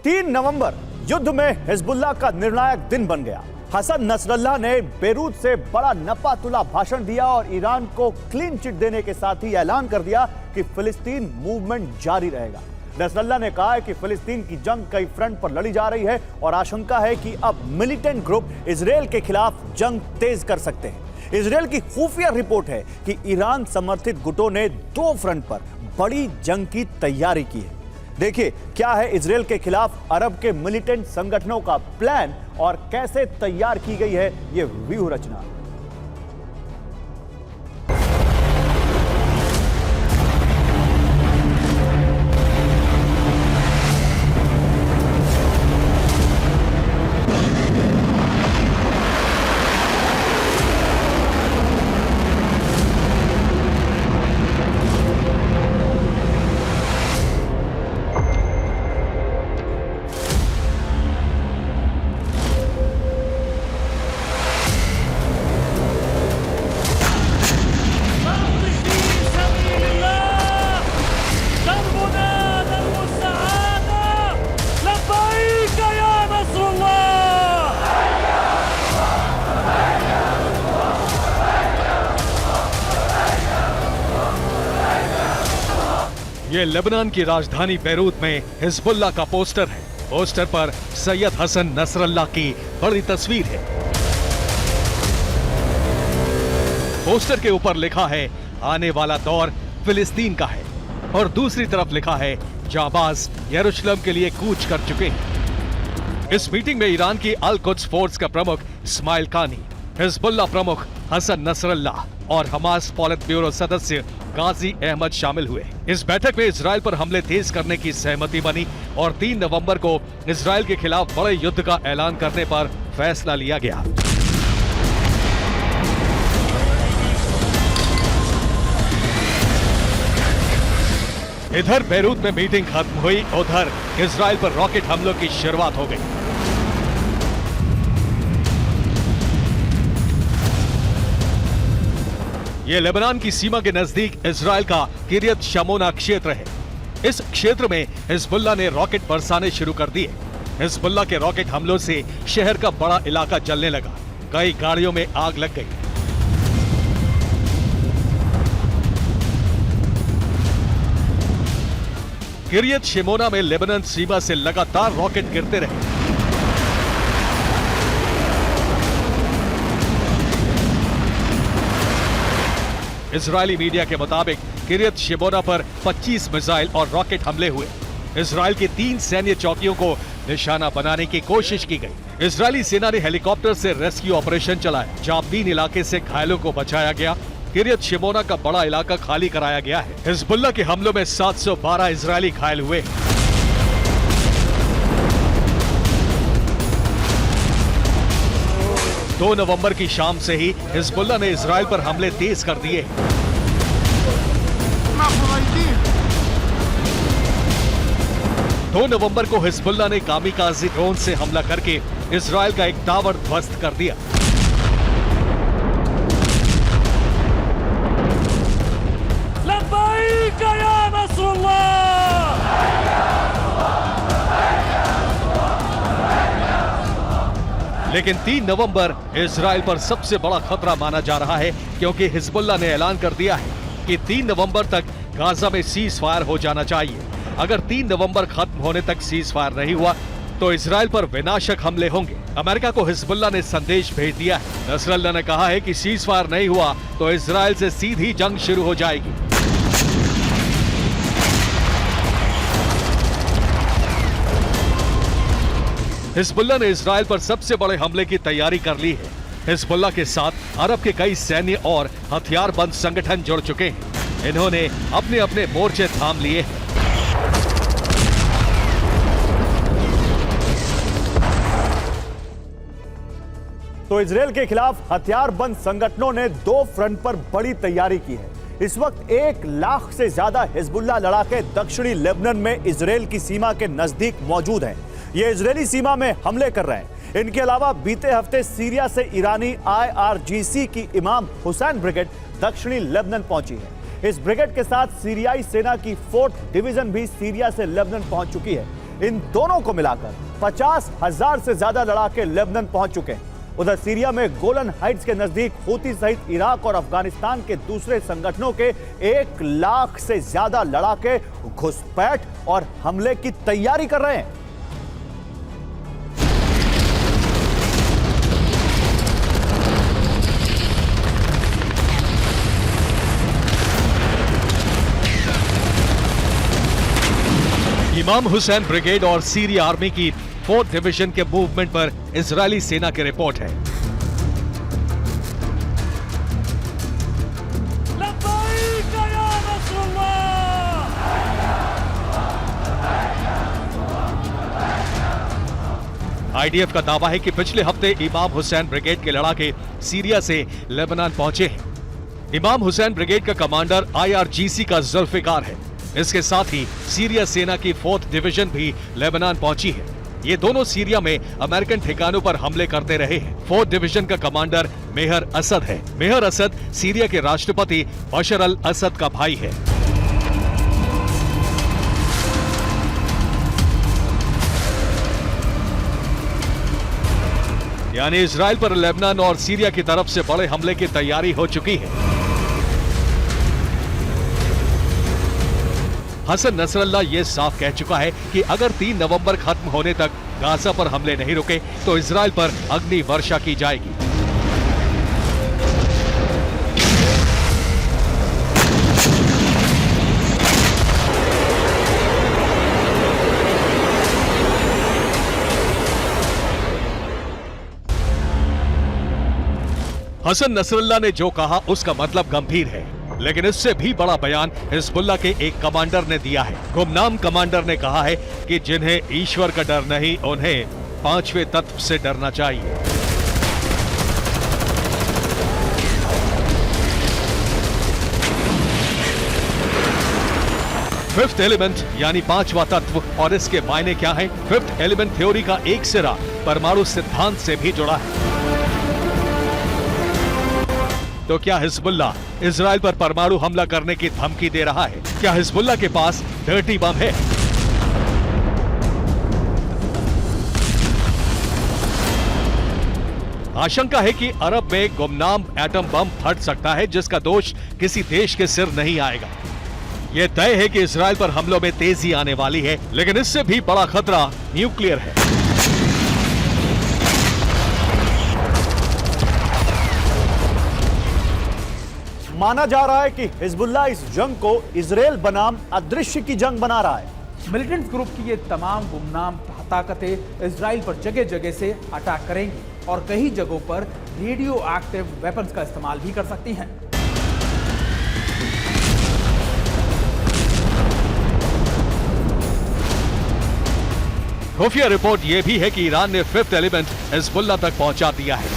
3 नवंबर युद्ध में हिजबुल्लाह का निर्णायक दिन बन गया। हसन नसरल्लाह ने बेरूत से बड़ा नपातुला भाषण दिया और ईरान को क्लीन चिट देने के साथ ही ऐलान कर दिया कि फिलिस्तीन मूवमेंट जारी रहेगा। नसरल्लाह ने कहा है कि फिलिस्तीन की जंग कई फ्रंट पर लड़ी जा रही है और आशंका है कि अब मिलिटेंट ग्रुप इजरायल के खिलाफ जंग तेज कर सकते हैं। इजरायल की खुफिया रिपोर्ट है कि ईरान समर्थित गुटों ने 2 फ्रंट पर बड़ी जंग की तैयारी की है। देखिए क्या है इजरायल के खिलाफ अरब के मिलिटेंट संगठनों का प्लान और कैसे तैयार की गई है यह व्यूह रचना। ये लेबनान की राजधानी बैरूत में हिजबुल्लाह का पोस्टर है। पोस्टर पर सैयद हसन नसरल्लाह की बड़ी तस्वीर है। पोस्टर के ऊपर लिखा है आने वाला दौर फिलिस्तीन का है और दूसरी तरफ लिखा है जाबाज यरूशलेम के लिए कूच कर चुके हैं। इस मीटिंग में ईरान की अल कुद्स फोर्स का प्रमुख इस्माइल कानी, हिजबुल्लाह प्रमुख हसन नसरल्लाह और हमास पॉलिट ब्यूरो सदस्य गाजी अहमद शामिल हुए। इस बैठक में इजरायल पर हमले तेज करने की सहमति बनी और 3 नवंबर को इजरायल के खिलाफ बड़े युद्ध का ऐलान करने पर फैसला लिया गया। इधर बैरूत में मीटिंग खत्म हुई, उधर इजरायल पर रॉकेट हमलों की शुरुआत हो गई। ये लेबनान की सीमा के नजदीक इजरायल का किरियत शमोना क्षेत्र है। इस क्षेत्र में हिजबुल्लाह ने रॉकेट बरसाने शुरू कर दिए। हिजबुल्लाह के रॉकेट हमलों से शहर का बड़ा इलाका जलने लगा। कई गाड़ियों में आग लग गई। किरियत शमोना में लेबनान सीमा से लगातार रॉकेट गिरते रहे। इजरायली मीडिया के मुताबिक किरियत शमोना पर 25 मिसाइल और रॉकेट हमले हुए। इजरायल की 3 सैन्य चौकियों को निशाना बनाने की कोशिश की गई। इजरायली सेना ने हेलीकॉप्टर से रेस्क्यू ऑपरेशन चलाया, जहां 3 इलाके से घायलों को बचाया गया। किरियत शमोना का बड़ा इलाका खाली कराया गया है। हिजबुल्लाह के हमलों में 712 इजरायली घायल हुए। दो नवंबर की शाम से ही हिजबुल्लाह ने इजरायल पर हमले तेज कर दिए। 2 नवंबर को हिजबुल्लाह ने कामिकाज़ी ड्रोन से हमला करके इजरायल का एक टावर ध्वस्त कर दिया। लब्बैक या नसरुल्लाह। लेकिन 3 नवंबर इजरायल पर सबसे बड़ा खतरा माना जा रहा है, क्योंकि हिजबुल्लाह ने ऐलान कर दिया है कि 3 नवंबर तक गाजा में सीज फायर हो जाना चाहिए। अगर 3 नवंबर खत्म होने तक सीज फायर नहीं हुआ तो इजरायल पर विनाशक हमले होंगे। अमेरिका को हिजबुल्लाह ने संदेश भेज दिया है। नसरल्लाह ने कहा है कि सीज फायर नहीं हुआ तो इजरायल से सीधी जंग शुरू हो जाएगी। हिजबुल्लाह ने इजरायल पर सबसे बड़े हमले की तैयारी कर ली है। हिजबुल्लाह के साथ अरब के कई सैन्य और हथियारबंद संगठन जुड़ चुके हैं। इन्होंने अपने अपने मोर्चे थाम लिए हैं। तो इजरायल के खिलाफ हथियारबंद संगठनों ने 2 फ्रंट पर बड़ी तैयारी की है। इस वक्त 1 लाख से ज्यादा हिजबुल्लाह लड़ाके दक्षिणी लेबनान में इजरायल की सीमा के नजदीक मौजूद हैं। ये इजरायली सीमा में हमले कर रहे हैं। इनके अलावा बीते हफ्ते सीरिया से ईरानी IRGC की इमाम हुसैन ब्रिगेड दक्षिणी लेबनान पहुंची है। इस ब्रिगेड के साथ सीरियाई सेना की 4th डिवीजन भी सीरिया से लेबनान पहुंच चुकी है। इन दोनों को मिलाकर 50,000 से ज्यादा लड़ाके लेबनान पहुंच चुके हैं। उधर सीरिया में गोलन हाइट्स के नजदीक हूती सहित इराक और अफगानिस्तान के दूसरे संगठनों के 1 लाख से ज्यादा लड़ाके घुसपैठ और हमले की तैयारी कर रहे हैं। इमाम हुसैन ब्रिगेड और सीरिया आर्मी की 4th डिवीजन के मूवमेंट पर इजरायली सेना की रिपोर्ट है। आईडीएफ का दावा है कि पिछले हफ्ते इमाम हुसैन ब्रिगेड के लड़ाके सीरिया से लेबनान पहुंचे हैं। इमाम हुसैन ब्रिगेड का कमांडर IRGC का जुल्फिकार है। इसके साथ ही सीरिया सेना की 4th डिवीजन भी लेबनान पहुंची है। ये दोनों सीरिया में अमेरिकन ठिकानों पर हमले करते रहे हैं। 4th डिवीजन का कमांडर मेहर असद है। मेहर असद सीरिया के राष्ट्रपति बशर अल असद का भाई है। यानी इजराइल पर लेबनान और सीरिया की तरफ से बड़े हमले की तैयारी हो चुकी है। हसन नसरल्ला ये साफ कह चुका है कि अगर 3 नवंबर खत्म होने तक गाजा पर हमले नहीं रुके तो इजराइल पर अग्नि वर्षा की जाएगी। हसन नसरल्ला ने जो कहा उसका मतलब गंभीर है, लेकिन इससे भी बड़ा बयान हिजबुल्लाह के एक कमांडर ने दिया है। गुमनाम कमांडर ने कहा है कि जिन्हें ईश्वर का डर नहीं, उन्हें 5वें तत्व से डरना चाहिए। फिफ्थ एलिमेंट यानी 5वां तत्व, और इसके मायने क्या है? फिफ्थ एलिमेंट थ्योरी का एक सिरा परमाणु सिद्धांत से भी जुड़ा है। तो क्या हिजबुल्लाह इजराइल पर परमाणु हमला करने की धमकी दे रहा है? क्या हिजबुल्लाह के पास डर्टी बम है? आशंका है कि अरब में गुमनाम एटम बम फट सकता है, जिसका दोष किसी देश के सिर नहीं आएगा। यह तय है कि इजराइल पर हमलों में तेजी आने वाली है, लेकिन इससे भी बड़ा खतरा न्यूक्लियर है। माना जा रहा है कि हिजबुल्लाह इस जंग को इजराइल बनाम अदृश्य की जंग बना रहा है। मिलिटेंट्स ग्रुप की ये तमाम गुमनाम ताकतें इजराइल पर जगह जगह से अटैक करेंगी और कई जगहों पर रेडियो एक्टिव वेपन्स का इस्तेमाल भी कर सकती हैं। खुफिया रिपोर्ट यह भी है कि ईरान ने फिफ्थ एलिमेंट हिजबुल्लाह तक पहुंचा दिया है।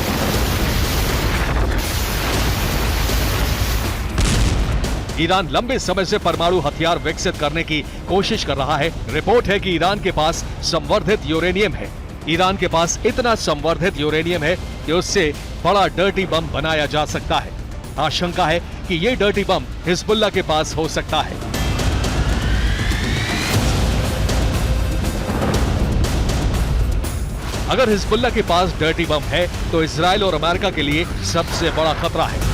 ईरान लंबे समय से परमाणु हथियार विकसित करने की कोशिश कर रहा है। रिपोर्ट है कि ईरान के पास संवर्धित यूरेनियम है। ईरान के पास इतना संवर्धित यूरेनियम है कि उससे बड़ा डर्टी बम बनाया जा सकता है। आशंका है कि ये डर्टी बम हिजबुल्लाह के पास हो सकता है। अगर हिजबुल्लाह के पास डर्टी बम है तो इजराइल और अमेरिका के लिए सबसे बड़ा खतरा है।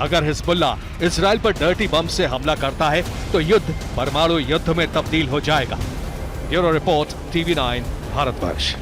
अगर हिजबुल्लाह इजराइल पर डर्टी बम से हमला करता है तो युद्ध परमाणु युद्ध में तब्दील हो जाएगा। Bureau report, TV9 Bharatvarsh.